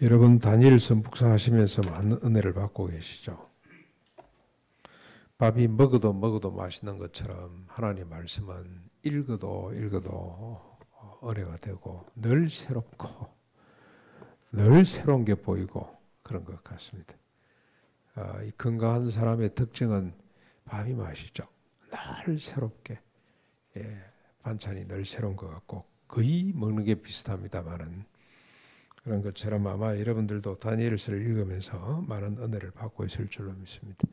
여러분 다니엘서 묵상하시면서 많은 은혜를 받고 계시죠. 밥이 먹어도 맛있는 것처럼 하나님 말씀은 읽어도 은혜가 되고 늘 새롭고 늘 새로운 게 보이고 그런 것 같습니다. 이 건강한 사람의 특징은 밥이 맛있죠. 늘 새롭게 반찬이 늘 새로운 것 같고 거의 먹는 게 비슷합니다만은 그런 것처럼 아마 여러분들도 다니엘서를 읽으면서 많은 은혜를 받고 있을 줄로 믿습니다.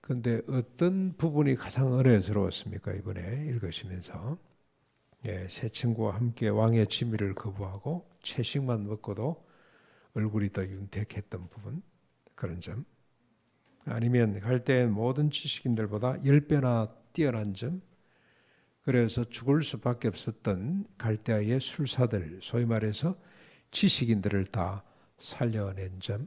그런데 어떤 부분이 가장 은혜스러웠습니까? 이번에 읽으시면서 새 친구와 함께 왕의 지미를 거부하고 채식만 먹고도 얼굴이 더 윤택했던 부분, 그런 점, 아니면 갈대의 모든 지식인들보다 10배나 뛰어난 점, 그래서 죽을 수밖에 없었던 갈대아의 술사들, 소위 말해서 지식인들을 다 살려낸 점,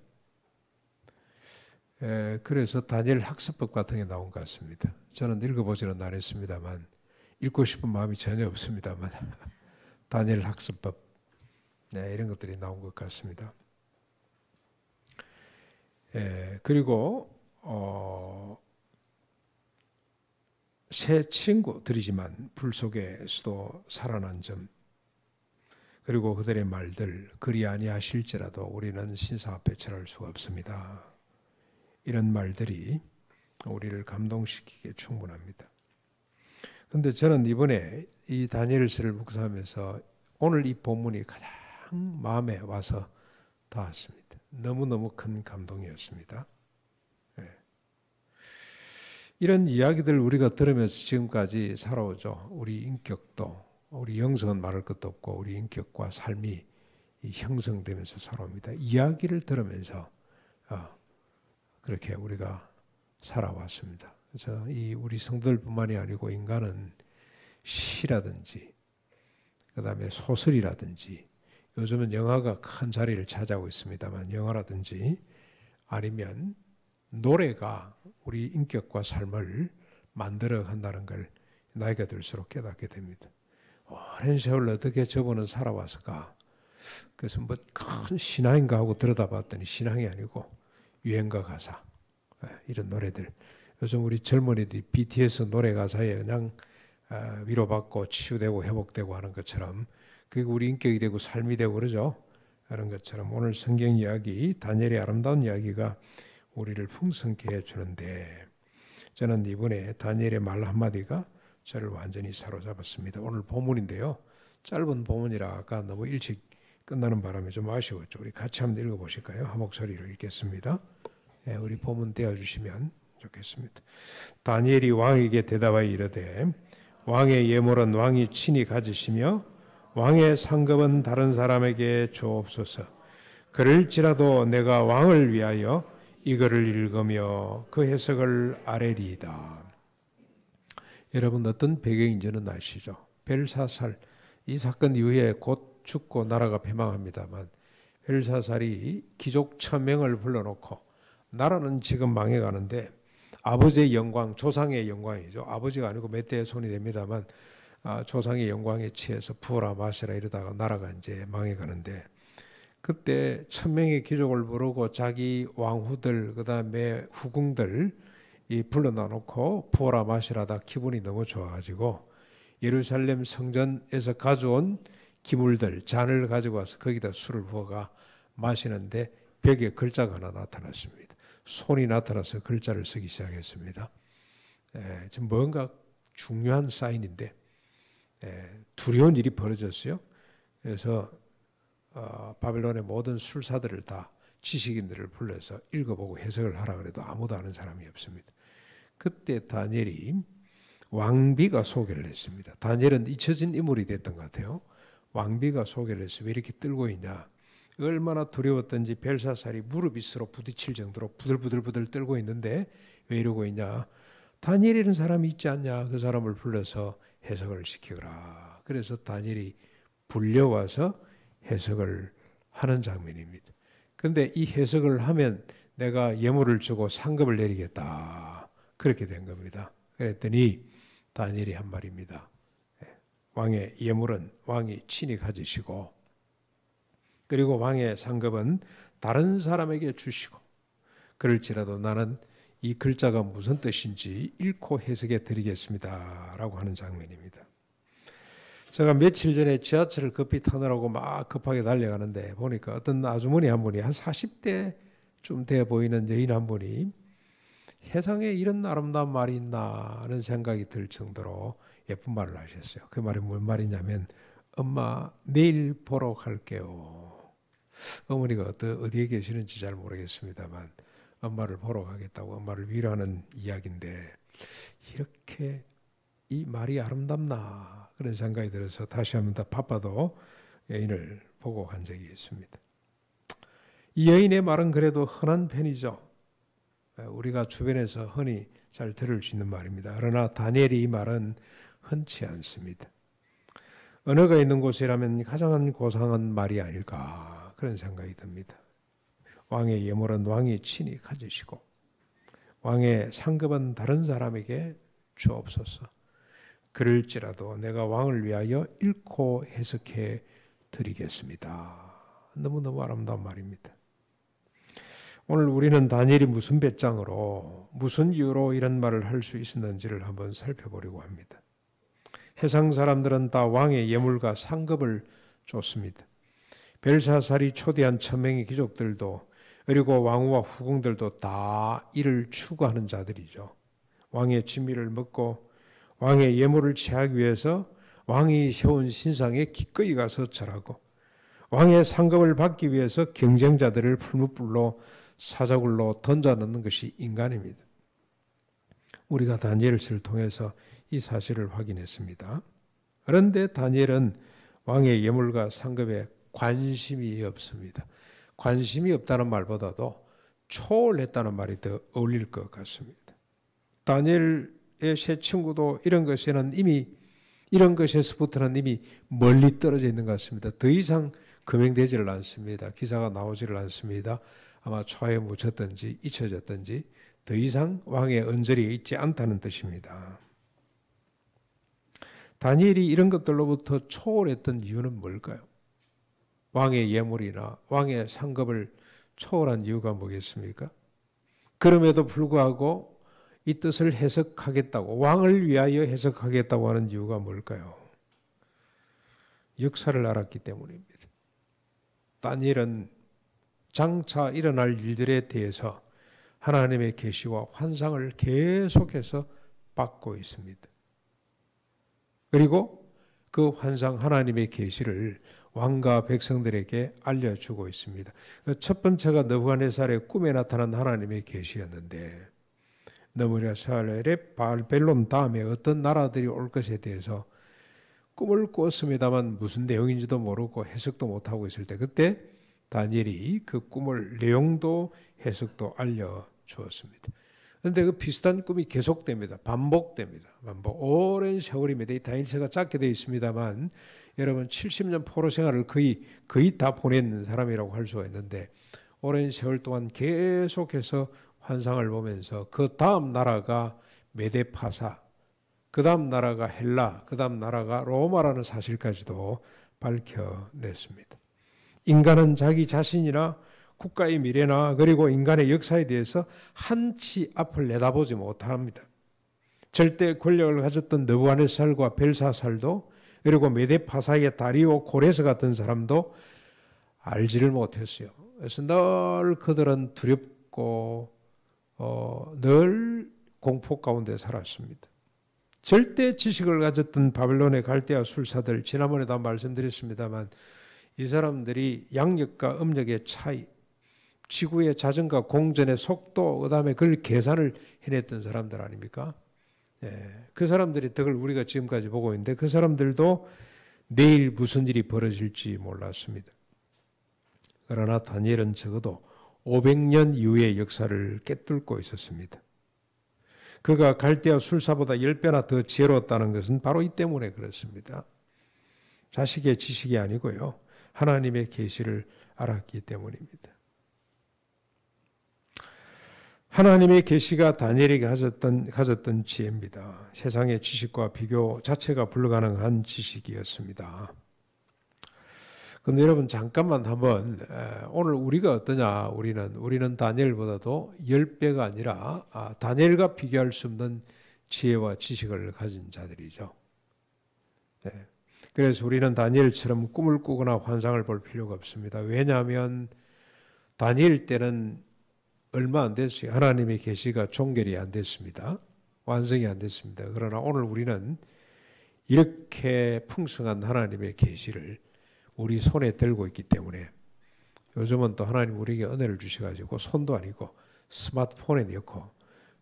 그래서 다니엘 학습법 같은 게 나온 것 같습니다. 저는 읽어보지는 않았습니다만 읽고 싶은 마음이 전혀 없습니다만 다니엘 학습법 이런 것들이 나온 것 같습니다. 그리고 새 친구들이지만 불 속에서도 살아난 점, 그리고 그들의 말들, 그리 아니하실지라도 우리는 신사 앞에 절할 수가 없습니다. 이런 말들이 우리를 감동시키기에 충분합니다. 그런데 저는 이번에 이 다니엘서를 묵상하면서 오늘 이 본문이 가장 마음에 와서 닿았습니다. 너무너무 큰 감동이었습니다. 이런 이야기들 우리가 들으면서 지금까지 살아오죠. 우리 인격도, 우리 영성은 말할 것도 없고 우리 인격과 삶이 형성되면서 살아옵니다. 이야기를 들으면서 그렇게 우리가 살아왔습니다. 그래서 이 우리 성도들뿐만이 아니고 인간은 시라든지 그다음에 소설이라든지 요즘은 영화가 큰 자리를 차지하고 있습니다만 영화라든지 아니면 노래가 우리 인격과 삶을 만들어 간다는 걸 나이가 들수록 깨닫게 됩니다. 오랜 세월 어떻게 저분은 살아왔을까? 그래서 뭐 큰 신앙인가 하고 들여다봤더니 신앙이 아니고 유행가 가사 이런 노래들. 요즘 우리 젊은이들이 BTS 노래 가사에 그냥 위로받고 치유되고 회복되고 하는 것처럼 그게 우리 인격이 되고 삶이 되고 그러죠. 그런 것처럼 오늘 성경 이야기, 다니엘의 아름다운 이야기가 우리를 풍성케 해주는데 저는 이번에 다니엘의 말 한마디가 저를 완전히 사로잡았습니다. 오늘 본문인데요. 짧은 본문이라 아까 너무 일찍 끝나는 바람에 좀 아쉬웠죠. 우리 같이 한번 읽어보실까요? 한 목소리로 읽겠습니다. 우리 본문 떼어주시면 좋겠습니다. 다니엘이 왕에게 대답하여 이르되 왕의 예물은 왕이 친히 가지시며 왕의 상급은 다른 사람에게 주옵소서. 그럴지라도 내가 왕을 위하여 이거를 읽으며 그 해석을 아뢰리이다. 여러분 어떤 배경인지는 아시죠? 벨사살, 이 사건 이후에 곧 죽고 나라가 패망합니다만 벨사살이 귀족 1000명을 불러놓고 나라는 지금 망해가는데 아버지의 영광, 조상의 영광이죠. 아버지가 아니고 몇 대의 손이 됩니다만 조상의 영광에 취해서 부어라 마시라 이러다가 나라가 이제 망해가는데 그때 1000명의 귀족을 부르고 자기 왕후들 그다음에 후궁들 불러놔 놓고 부어라 마시라다 기분이 너무 좋아가지고 예루살렘 성전에서 가져온 기물들 잔을 가지고 와서 거기다 술을 부어가 마시는데 벽에 글자가 하나 나타났습니다. 손이 나타나서 글자를 쓰기 시작했습니다. 지금 뭔가 중요한 사인인데 두려운 일이 벌어졌어요. 그래서 바벨론의 모든 술사들을 다 지식인들을 불러서 읽어보고 해석을 하라 그래도 아무도 아는 사람이 없습니다. 그때 다니엘이 왕비가 소개를 했습니다. 다니엘은 잊혀진 인물이 됐던 것 같아요. 왕비가 소개를 해서 왜 이렇게 떨고 있냐. 얼마나 두려웠던지 벨사살이 무릎이 서로 부딪힐 정도로 부들부들 떨고 있는데 왜 이러고 있냐. 다니엘이라는 사람이 있지 않냐. 그 사람을 불러서 해석을 시키거라. 그래서 다니엘이 불려와서 해석을 하는 장면입니다. 그런데 이 해석을 하면 내가 예물을 주고 상급을 내리겠다. 그렇게 된 겁니다. 그랬더니 다니엘이 한 말입니다. 왕의 예물은 왕이 친히 가지시고 그리고 왕의 상급은 다른 사람에게 주시고 그럴지라도 나는 이 글자가 무슨 뜻인지 읽고 해석해 드리겠습니다 라고 하는 장면입니다. 제가 며칠 전에 지하철을 급히 타느라고 막 급하게 달려가는데 보니까 어떤 아주머니 한 분이 한 40대쯤 돼 보이는 여인 한 분이 세상에 이런 아름다운 말이 있나 하는 생각이 들 정도로 예쁜 말을 하셨어요. 그 말이 뭔 말이냐면 엄마 내일 보러 갈게요. 어머니가 어디에 계시는지 잘 모르겠습니다만 엄마를 보러 가겠다고 엄마를 위로하는 이야기인데 이렇게 이 말이 아름답나 그런 생각이 들어서 다시 한번 더 바빠도 여인을 보고 간 적이 있습니다. 이 여인의 말은 그래도 흔한 편이죠. 우리가 주변에서 흔히 잘 들을 수 있는 말입니다. 그러나 다니엘이 이 말은 흔치 않습니다. 언어가 있는 곳이라면 가장 고상한 말이 아닐까 그런 생각이 듭니다. 왕의 예물은 왕이 친히 가지시고 왕의 상급은 다른 사람에게 주옵소서. 그럴지라도 내가 왕을 위하여 읽고 해석해 드리겠습니다. 너무너무 아름다운 말입니다. 오늘 우리는 다니엘이 무슨 배짱으로 무슨 이유로 이런 말을 할 수 있었는지를 한번 살펴보려고 합니다. 세상 사람들은 다 왕의 예물과 상급을 줬습니다. 벨사살이 초대한 천명의 귀족들도 그리고 왕후와 후궁들도 다 이를 추구하는 자들이죠. 왕의 진미를 먹고 왕의 예물을 취하기 위해서 왕이 세운 신상에 기꺼이 가서 절하고 왕의 상급을 받기 위해서 경쟁자들을 풀무불로 사자굴로 던져넣는 것이 인간입니다. 우리가 다니엘을 통해서 이 사실을 확인했습니다. 그런데 다니엘은 왕의 예물과 상급에 관심이 없습니다. 관심이 없다는 말보다도 초월했다는 말이 더 어울릴 것 같습니다. 다니엘의 세 친구도 이런 것에서부터는 이미 멀리 떨어져 있는 것 같습니다. 더 이상 금행되지를 않습니다. 기사가 나오지를 않습니다. 아마 초에 묻혔든지 잊혀졌든지 더 이상 왕의 언저리에 있지 않다는 뜻입니다. 다니엘이 이런 것들로부터 초월했던 이유는 뭘까요? 왕의 예물이나 왕의 상급을 초월한 이유가 뭐겠습니까? 그럼에도 불구하고 이 뜻을 해석하겠다고 왕을 위하여 해석하겠다고 하는 이유가 뭘까요? 역사를 알았기 때문입니다. 다니엘은 장차 일어날 일들에 대해서 하나님의 계시와 환상을 계속해서 받고 있습니다. 그리고 그 환상 하나님의 계시를 왕과 백성들에게 알려주고 있습니다. 첫 번째가 느부갓네살의 꿈에 나타난 하나님의 계시였는데 느부갓네살의 바벨론 다음에 어떤 나라들이 올 것에 대해서 꿈을 꿨습니다만 무슨 내용인지도 모르고 해석도 못하고 있을 때 그때 다니엘이 그 꿈을 내용도 해석도 알려주었습니다. 그런데 그 비슷한 꿈이 계속됩니다. 반복됩니다. 오랜 세월입니다. 이 다니엘서가 짧게 되어 있습니다만 여러분 70년 포로 생활을 거의 다 보낸 사람이라고 할 수가 있는데 오랜 세월 동안 계속해서 환상을 보면서 그 다음 나라가 메데파사, 그 다음 나라가 헬라, 그 다음 나라가 로마라는 사실까지도 밝혀냈습니다. 인간은 자기 자신이나 국가의 미래나 그리고 인간의 역사에 대해서 한치 앞을 내다보지 못합니다. 절대 권력을 가졌던 느부갓네살과 벨사살도 그리고 메데파사의 다리오 고레스 같은 사람도 알지를 못했어요. 그래서 늘 그들은 두렵고 늘 공포 가운데 살았습니다. 절대 지식을 가졌던 바벨론의 갈대아 술사들 지난번에도 말씀드렸습니다만 이 사람들이 양력과 음력의 차이, 지구의 자전과 공전의 속도, 그 다음에 그걸 계산을 해냈던 사람들 아닙니까? 그 사람들의 덕을 우리가 지금까지 보고 있는데 그 사람들도 내일 무슨 일이 벌어질지 몰랐습니다. 그러나 다니엘은 적어도 500년 이후의 역사를 꿰뚫고 있었습니다. 그가 갈대아 술사보다 10배나 더 지혜로웠다는 것은 바로 이 때문에 그렇습니다. 자식의 지식이 아니고요. 하나님의 계시를 알았기 때문입니다. 하나님의 계시가 다니엘에게 가졌던 지혜입니다. 세상의 지식과 비교 자체가 불가능한 지식이었습니다. 근데 여러분 잠깐만 한번 오늘 우리가 어떠냐? 우리는 다니엘보다도 10배가 아니라 다니엘과 비교할 수 없는 지혜와 지식을 가진 자들이죠. 네. 그래서 우리는 다니엘처럼 꿈을 꾸거나 환상을 볼 필요가 없습니다. 왜냐하면 다니엘 때는 얼마 안 됐어요. 하나님의 계시가 종결이 안 됐습니다. 완성이 안 됐습니다. 그러나 오늘 우리는 이렇게 풍성한 하나님의 계시를 우리 손에 들고 있기 때문에 요즘은 또 하나님 우리에게 은혜를 주셔가지고 손도 아니고 스마트폰에 넣고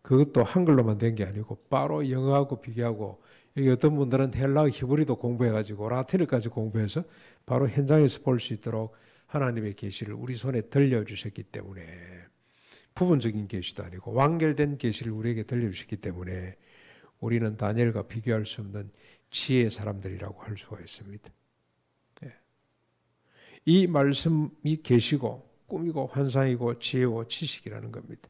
그것도 한글로만 된 게 아니고 바로 영어하고 비교하고 여기 어떤 분들은 헬라어 히브리도 공부해가지고 라틴어까지 공부해서 바로 현장에서 볼 수 있도록 하나님의 계시를 우리 손에 들려주셨기 때문에 부분적인 계시도 아니고 완결된 계시를 우리에게 들려주셨기 때문에 우리는 다니엘과 비교할 수 없는 지혜의 사람들이라고 할 수가 있습니다. 이 말씀이 계시고 꿈이고 환상이고 지혜고 지식이라는 겁니다.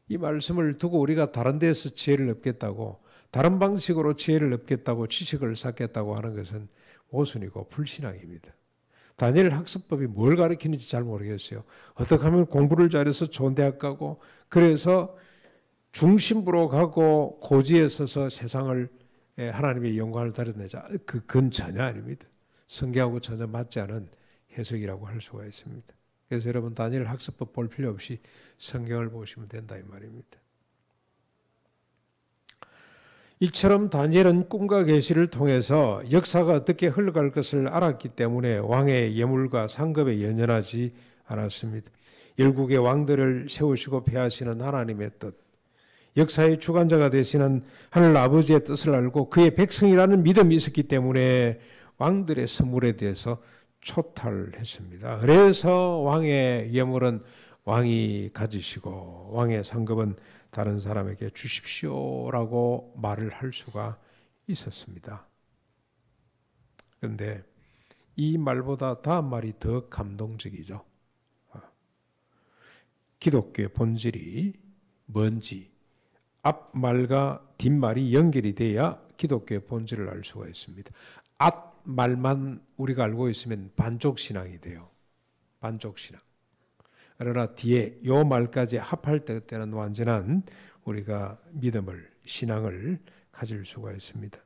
이 말씀을 두고 우리가 다른 데서 지혜를 얻겠다고 다른 방식으로 지혜를 얻겠다고 지식을 쌓겠다고 하는 것은 모순이고 불신앙입니다. 다니엘 학습법이 뭘 가르치는지 잘 모르겠어요. 어떻게 하면 공부를 잘해서 좋은 대학 가고 그래서 중심부로 가고 고지에 서서 세상을 하나님의 영광을 드러내자. 그건 전혀 아닙니다. 성경하고 전혀 맞지 않은 해석이라고 할 수가 있습니다. 그래서 여러분 다니엘 학습법 볼 필요 없이 성경을 보시면 된다 이 말입니다. 이처럼 다니엘은 꿈과 계시를 통해서 역사가 어떻게 흘러갈 것을 알았기 때문에 왕의 예물과 상급에 연연하지 않았습니다. 열국의 왕들을 세우시고 폐하시는 하나님의 뜻, 역사의 주관자가 되시는 하늘 아버지의 뜻을 알고 그의 백성이라는 믿음이 있었기 때문에 왕들의 선물에 대해서 초탈했습니다. 그래서 왕의 예물은 왕이 가지시고 왕의 상급은 다른 사람에게 주십시오라고 말을 할 수가 있었습니다. 그런데 이 말보다 다음 말이 더 감동적이죠. 기독교의 본질이 뭔지 앞말과 뒷말이 연결이 돼야 기독교의 본질을 알 수가 있습니다. 앞말만 우리가 알고 있으면 반쪽신앙이 돼요. 반쪽신앙. 그러나 뒤에 요 말까지 합할 때는 완전한 우리가 믿음을, 신앙을 가질 수가 있습니다.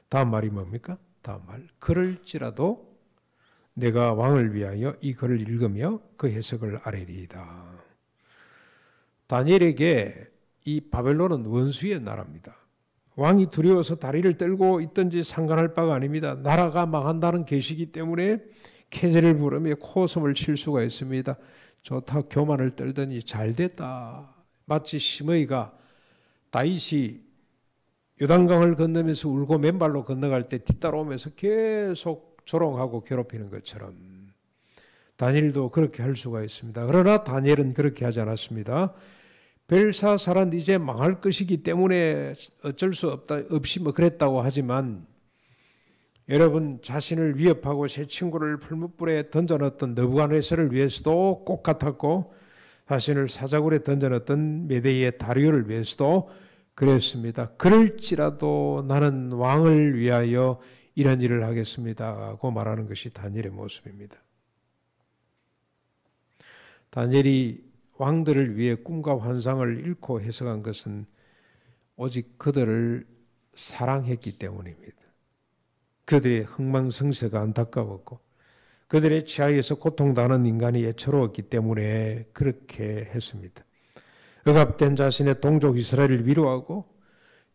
다음 말이 뭡니까? 다음 말. 그럴지라도 내가 왕을 위하여 이 글을 읽으며 그 해석을 아뢰리이다. 다니엘에게 이 바벨론은 원수의 나라입니다. 왕이 두려워서 다리를 떨고 있든지 상관할 바가 아닙니다. 나라가 망한다는 계시기 때문에 캐제를 부르며 코웃음을 칠 수가 있습니다. 좋다 교만을 떨더니 잘됐다. 마치 시므이가 다윗이 요단강을 건너면서 울고 맨발로 건너갈 때 뒤따라오면서 계속 조롱하고 괴롭히는 것처럼 다니엘도 그렇게 할 수가 있습니다. 그러나 다니엘은 그렇게 하지 않았습니다. 벨사살은 이제 망할 것이기 때문에 어쩔 수 없이 그랬다고 하지만 여러분 자신을 위협하고 새 친구를 풀무불에 던져넣었던 느부갓네살을 위해서도 꼭 같았고 자신을 사자굴에 던져넣었던 메데이의 다리오를 위해서도 그랬습니다. 그럴지라도 나는 왕을 위하여 이런 일을 하겠습니다고 말하는 것이 다니엘의 모습입니다. 다니엘이 왕들을 위해 꿈과 환상을 잃고 해석한 것은 오직 그들을 사랑했기 때문입니다. 그들의 흥망성쇠가 안타까웠고 그들의 치하에서 고통당하는 인간이 애처로웠기 때문에 그렇게 했습니다. 억압된 자신의 동족 이스라엘을 위로하고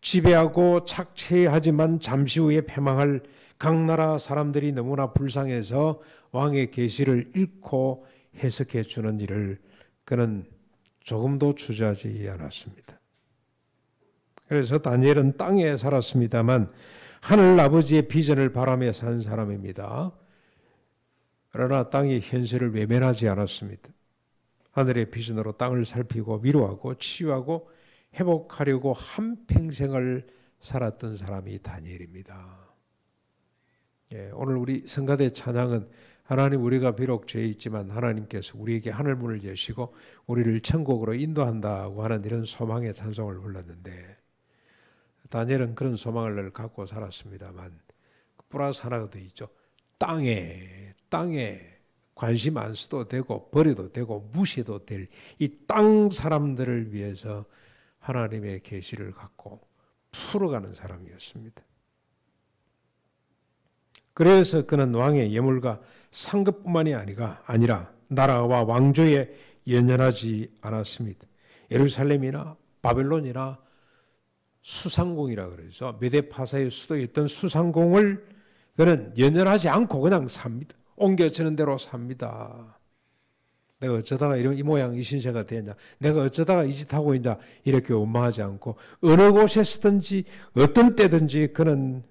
지배하고 착취하지만 잠시 후에 패망할 각 나라 사람들이 너무나 불쌍해서 왕의 계시를 읽고 해석해 주는 일을 그는 조금도 주저하지 않았습니다. 그래서 다니엘은 땅에 살았습니다만 하늘 아버지의 비전을 바라며 산 사람입니다. 그러나 땅의 현실을 외면하지 않았습니다. 하늘의 비전으로 땅을 살피고 위로하고 치유하고 회복하려고 한평생을 살았던 사람이 다니엘입니다. 오늘 우리 성가대 찬양은 하나님 우리가 비록 죄에 있지만 하나님께서 우리에게 하늘문을 여시고 우리를 천국으로 인도한다고 하는 이런 소망의 찬송을 불렀는데 다니엘은 그런 소망을 갖고 살았습니다만 플러스 하나가 더 있죠. 땅에 관심 안 써도 되고 버려도 되고 무시해도 될 이 땅 사람들을 위해서 하나님의 계시를 갖고 풀어가는 사람이었습니다. 그래서 그는 왕의 예물과 상급뿐만이 아니라 나라와 왕조에 연연하지 않았습니다. 예루살렘이나 바벨론이나 수상공이라 그러죠. 메데파사의 수도였던 수상공을 그는 연연하지 않고 그냥 삽니다. 옮겨지는 대로 삽니다. 내가 어쩌다가 이 모양 이 신세가 되었냐, 내가 어쩌다가 이 짓 하고 있냐, 이렇게 원망하지 않고 어느 곳에 서든지 어떤 때든지 그는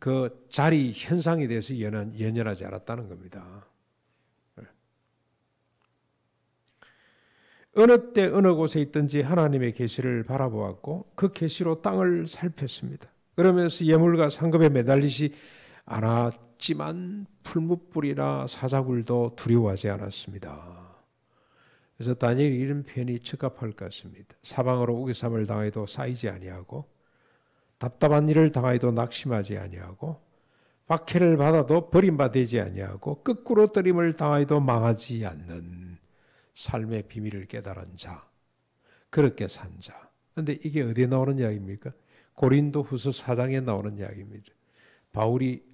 그 자리 현상에 대해서 연연하지 않았다는 겁니다. 어느 때 어느 곳에 있든지 하나님의 계시를 바라보았고 그 계시로 땅을 살폈습니다. 그러면서 예물과 상급에 매달리지 않았지만 풀무불이나 사자굴도 두려워하지 않았습니다. 그래서 다니엘이 이런 표현이 적합할 것 같습니다. 사방으로 우겨쌈을 당해도 쌓이지 아니하고 답답한 일을 당하여도 낙심하지 아니하고 박해를 받아도 버림받지 아니하고 거꾸로 떨림을 당하여도 망하지 않는 삶의 비밀을 깨달은 자, 그렇게 산 자. 그런데 이게 어디에 나오는 이야기입니까? 고린도후서 4장에 나오는 이야기입니다. 바울이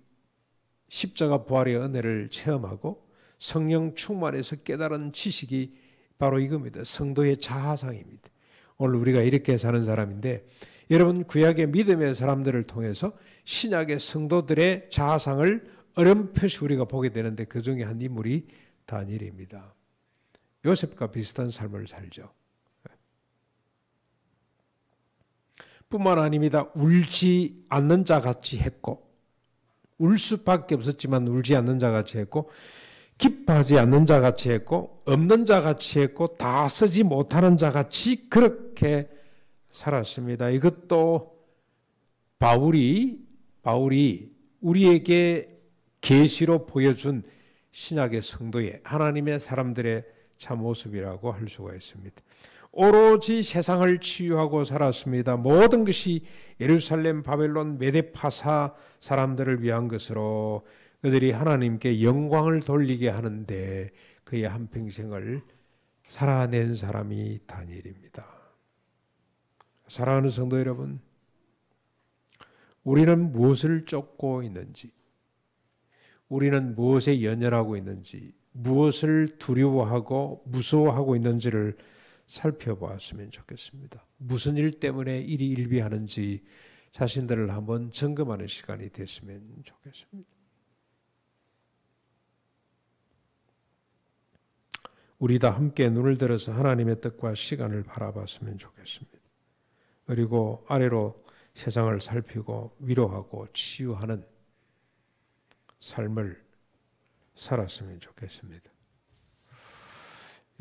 십자가 부활의 은혜를 체험하고 성령 충만해서 깨달은 지식이 바로 이겁니다. 성도의 자아상입니다. 오늘 우리가 이렇게 사는 사람인데 여러분 구약의 믿음의 사람들을 통해서 신약의 성도들의 자아상을 어렴풋이 우리가 보게 되는데 그 중에 한 인물이 다니엘입니다. 요셉과 비슷한 삶을 살죠. 뿐만 아닙니다. 울지 않는 자 같이 했고 울 수밖에 없었지만 울지 않는 자 같이 했고 기뻐하지 않는 자 같이 했고 없는 자 같이 했고 다 쓰지 못하는 자 같이 그렇게 살았습니다. 이것도 바울이 우리에게 계시로 보여준 신약의 성도의 하나님의 사람들의 참 모습이라고 할 수가 있습니다. 오로지 세상을 치유하고 살았습니다. 모든 것이 예루살렘, 바벨론, 메데파사 사람들을 위한 것으로 그들이 하나님께 영광을 돌리게 하는데 그의 한평생을 살아낸 사람이 다니엘입니다. 사랑하는 성도 여러분, 우리는 무엇을 쫓고 있는지, 우리는 무엇에 연연하고 있는지, 무엇을 두려워하고 무서워하고 있는지를 살펴보았으면 좋겠습니다. 무슨 일 때문에 일이 일비하는지 자신들을 한번 점검하는 시간이 됐으면 좋겠습니다. 우리 다 함께 눈을 들어서 하나님의 뜻과 시간을 바라봤으면 좋겠습니다. 그리고 아래로 세상을 살피고 위로하고 치유하는 삶을 살았으면 좋겠습니다.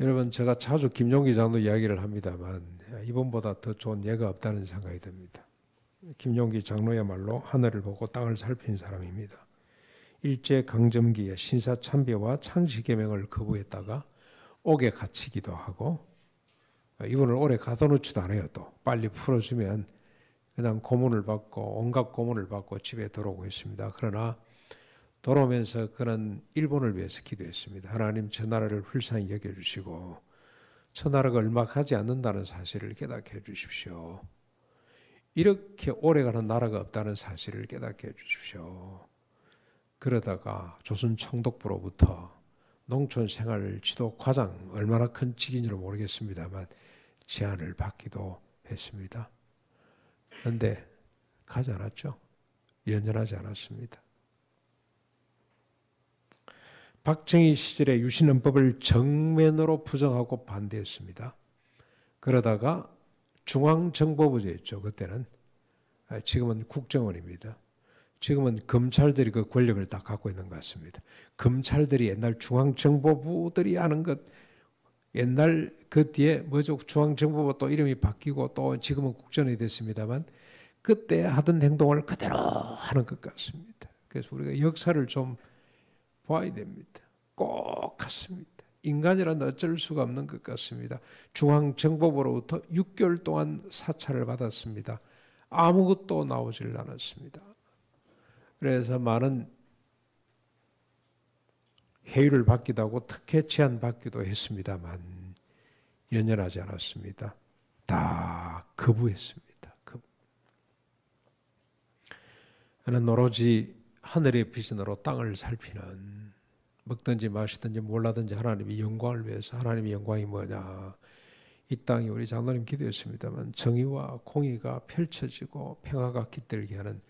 여러분, 제가 자주 김용기 장로 이야기를 합니다만 이번보다 더 좋은 예가 없다는 생각이 듭니다. 김용기 장로야말로 하늘을 보고 땅을 살핀 사람입니다. 일제강점기에 신사참배와 창시개명을 거부했다가 옥에 갇히기도 하고, 이분을 오래 가둬놓지도 않아요. 또 빨리 풀어주면 그냥 고문을 받고 온갖 고문을 받고 집에 들어오고 했습니다. 그러나 돌아오면서 그는 일본을 위해서 기도했습니다. 하나님, 저 나라를 불쌍히 여겨주시고 저 나라가 얼마가지 않는다는 사실을 깨닫게 해주십시오. 이렇게 오래가는 나라가 없다는 사실을 깨닫게 해주십시오. 그러다가 조선 총독부로부터 농촌 생활 지도 과장, 얼마나 큰 직인지는 모르겠습니다만 제안을 받기도 했습니다. 그런데 가지 않았죠. 연연하지 않았습니다. 박정희 시절에 유신헌법을 정면으로 부정하고 반대했습니다. 그러다가 중앙정보부였죠. 그때는. 지금은 국정원입니다. 지금은 검찰들이 그 권력을 다 갖고 있는 것 같습니다. 검찰들이 옛날 중앙정보부들이 하는 것, 옛날 그 뒤에 뭐죠? 중앙정보부 또 이름이 바뀌고 또 지금은 국정원이 됐습니다만 그때 하던 행동을 그대로 하는 것 같습니다. 그래서 우리가 역사를 좀 봐야 됩니다. 꼭 같습니다. 인간이란 어쩔 수가 없는 것 같습니다. 중앙정보부로부터 6개월 동안 사찰을 받았습니다. 아무것도 나오질 않았습니다. 그래서 많은 회유를 받기도 하고 특혜 제안받기도 했습니다만 연연하지 않았습니다. 다 거부했습니다. 그는 오로지 하늘의 비전으로 땅을 살피는, 먹든지 마시든지 몰라든지 하나님의 영광을 위해서. 하나님의 영광이 뭐냐? 이 땅이 우리 장로님 기도했습니다만 정의와 공의가 펼쳐지고 평화가 깃들게 하는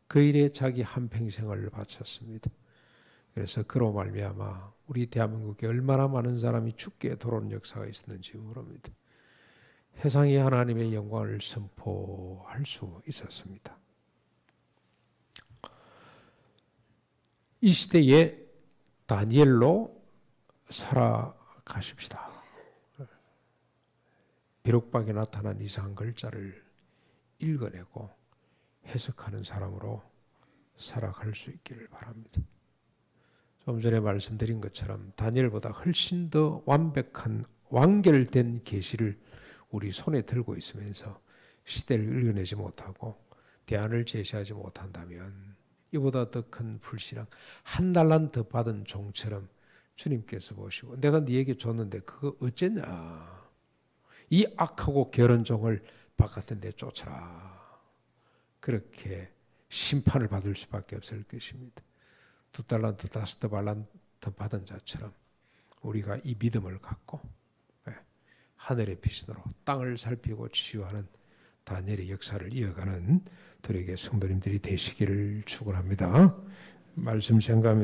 그 일에 자기 한평생을 바쳤습니다. 그래서 그로 말미암아 우리 대한민국에 얼마나 많은 사람이 죽게 돌아오는 역사가 있었는지 모릅니다. 해상이 하나님의 영광을 선포할 수 있었습니다. 이 시대에 다니엘로 살아가십시다. 비록박에 나타난 이상한 글자를 읽어내고 해석하는 사람으로 살아갈 수 있기를 바랍니다. 좀 전에 말씀드린 것처럼 다니엘보다 훨씬 더 완벽한 완결된 계시를 우리 손에 들고 있으면서 시대를 읽어내지 못하고 대안을 제시하지 못한다면 이보다 더 큰 불신앙, 한 달란 더 받은 종처럼 주님께서 보시고 내가 네에게 줬는데 그거 어쩌냐, 이 악하고 게으른 종을 바깥에 내쫓아라, 그렇게 심판을 받을 수밖에 없을 것입니다. 2달란트 5달란트 받은 자처럼 우리가 이 믿음을 갖고 하늘의 빛으로 땅을 살피고 치유하는 다니엘의 역사를 이어가는 우리에게 성도님들이 되시기를 축원합니다. 말씀 생각하며